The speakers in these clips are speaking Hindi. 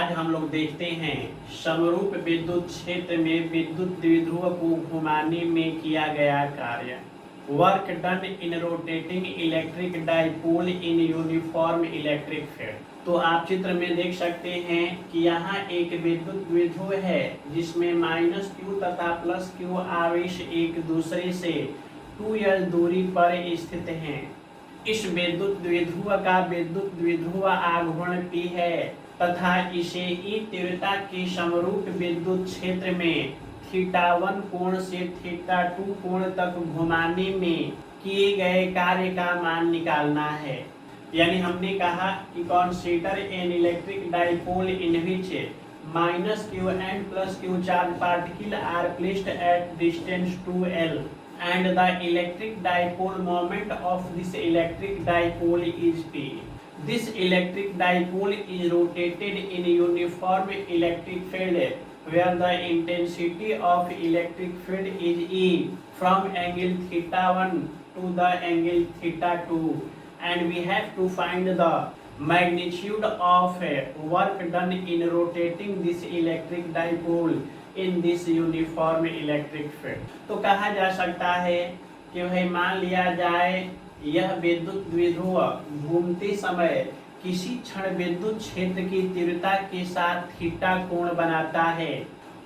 आज हम लोग देखते हैं समरूप विद्युत क्षेत्र में विद्युत द्विध्रुव को घुमाने में किया गया कार्य। Work done in rotating electric dipole in uniform electric field. तो आप चित्र में देख सकते हैं कि यहाँ एक विद्युत द्विध्रुव है जिसमें -q तथा +q आवेश एक दूसरे से 2l दूरी पर स्थित हैं। इस विद्युत द्विध्रुव का विद्युत द्विध्रुव आघूर्ण P है तथा इसे ई तीव्रता के समरूप विद्युत क्षेत्र में θ1 कोण से θ2 कोण तक घुमाने में किए गए कार्य का मान निकालना है। यानी हमने कहा कि consider an electric dipole in which -q and +q charge particle are placed at distance 2l and the electric dipole moment of this electric dipole is P. This electric dipole is rotated in uniform electric field where the intensity of electric field is E from angle θ1 to the angle θ2, and we have to find the magnitude of work done in rotating this electric dipole in this uniform electric field. तो कहा जा सकता है कि भाई मान लिया जाए यह विद्युत द्विध्रुव घूमते समय किसी क्षण विद्युत क्षेत्र की तीव्रता के साथ थीटा कोण बनाता है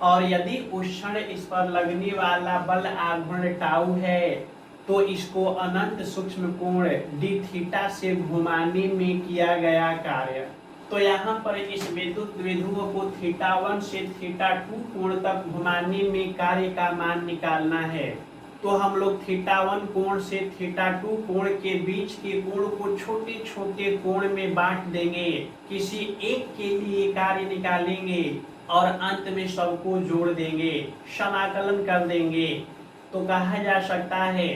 और यदि उस क्षण इस पर लगने वाला बल आघूर्ण टाउ है तो इसको अनंत सूक्ष्म कोण डी थीटा से घुमाने में किया गया कार्य। तो यहाँ पर इस विद्युत द्विध्रुव को θ1 से θ2 कोण तक घुमाने में कार्य का मान निकालना है। तो हम लोग θ1 कोण से θ2 कोण के बीच के कोण को छोटे छोटे कोण में बांट देंगे, किसी एक के लिए कार्य निकालेंगे और अंत में सबको जोड़ देंगे, समाकलन कर देंगे। तो कहा जा सकता है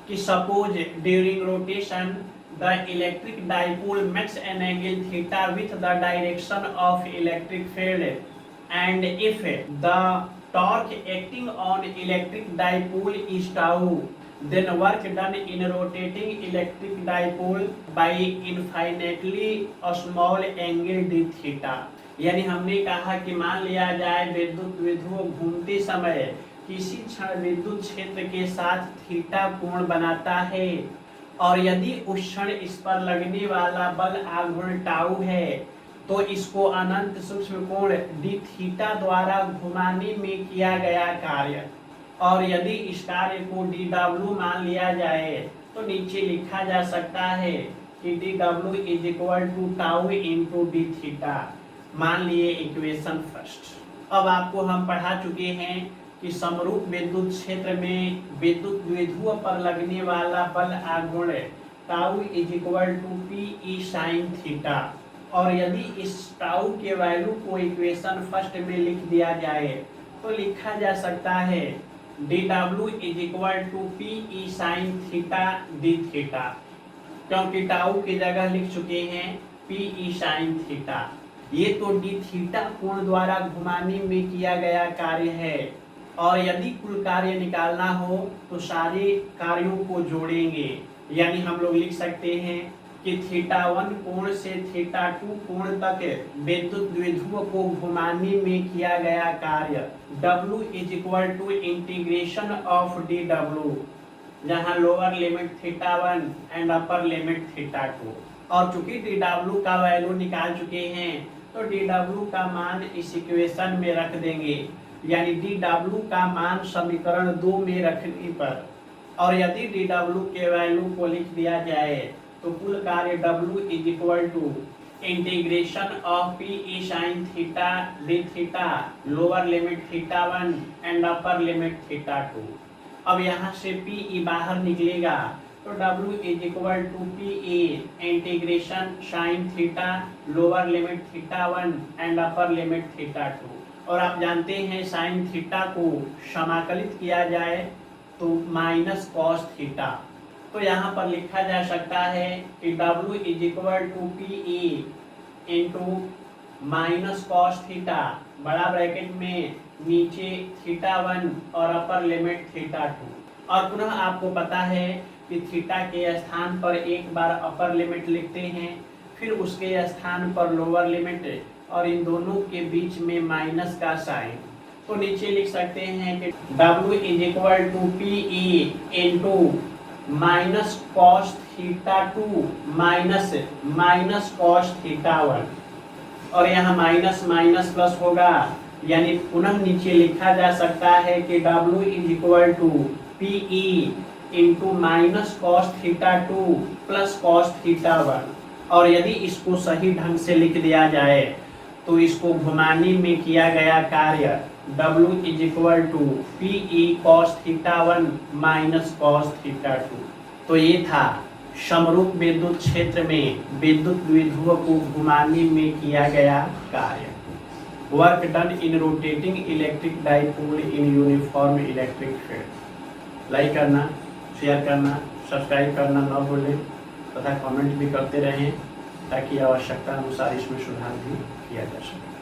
कि suppose during rotation the electric dipole makes an angle theta with the direction of electric field, and if the torque acting on electric dipole is tau, then work done in rotating electric dipole by infinitely a small angle d theta। यानी हमने कहा कि मान लिया जाए विद्युत द्विध्रुव घूमते समय किसी क्षण विद्युत क्षेत्र के साथ थीटा कोण बनाता है और यदि उस क्षण इस पर लगने वाला बल आघूर्ण टाउ है तो इसको अनंत सूक्ष्म कोण डी थीटा द्वारा घुमाने में किया गया कार्य। और यदि इस कार्य को डी डब्ल्यू मान लिया जाए तो नीचे लिखा जा सकता है कि D W is equal to tau into D theta. मान लिए इक्वेशन फर्स्ट। अब आपको हम पढ़ा चुके हैं कि समरूप विद्युत क्षेत्र में विद्युत द्विध्रुव पर लगने वाला बल आघूर्ण tau is equal to P E sine theta. और यदि इस टाउ के वैल्यू को इक्वेशन फर्स्ट में लिख दिया जाए तो लिखा जा सकता है D W is equal to P E sine theta D theta, क्योंकि टाउ की जगह लिख चुके हैं पी ई साइन थीटा। ये तो डी थीटा कोण द्वारा घुमाने में किया गया कार्य है और यदि कुल कार्य निकालना हो तो सारे कार्यों को जोड़ेंगे। यानी हम लोग लिख सकते हैं कि θ1 कोण से θ2 कोण तक विद्युत द्विध्रुव को घुमाने में किया गया कार्य W is equal to integration of d W, जहाँ lower limit θ1 and upper limit θ2। और चूंकि डी डब्ल्यू का वैल्यू निकाल चुके हैं तो डी डब्ल्यू का मान इस इक्वेशन में रख देंगे। यानी डी डब्ल्यू का मान समीकरण 2 में रखने पर, और यदि डी डब्ल्यू के वैल्यू को लिख दिया जाए तो कुल कार्य W is equal to integration of P E sine theta D theta lower limit θ1 and upper limit θ2। अब यहाँ से पी ई बाहर निकलेगा तो W is equal to P E integration sine theta lower limit θ1 and upper limit θ2। और आप जानते हैं साइन थीटा को समाकलित किया जाए तो माइनस कॉस थीटा। तो यहाँ पर लिखा जा सकता है कि W is equal to P E into minus cos theta बड़ा ब्रैकेट में नीचे θ1 और अपर लिमिट θ2। और पुनः आपको पता है कि थीटा के स्थान पर एक बार अपर लिमिट लिखते हैं, फिर उसके स्थान पर लोअर लिमिट और इन दोनों के बीच में माइनस का साइन। तो नीचे लिख सकते हैं कि W is equal to P E into minus cos theta 2 minus cos theta 1, और यहाँ माइनस माइनस प्लस होगा, यानी पुनः नीचे लिखा जा सकता है कि W is equal to P E into minus cos theta 2 plus cos theta 1। और यदि इसको सही ढंग से लिख दिया जाए तो इसको घुमाने में किया गया कार्य W is equal to P E cos theta 1 minus cos theta 2। तो ये था समरूप विद्युत क्षेत्र में विद्युत द्विध्रुव को घुमाने में किया गया कार्य। Work done in rotating electric dipole in uniform electric field. Like करना, शेयर करना, सब्सक्राइब करना न भूलें तथा कमेंट भी करते रहें ताकि आवश्यकता अनुसार इसमें सुधार भी किया जा सके।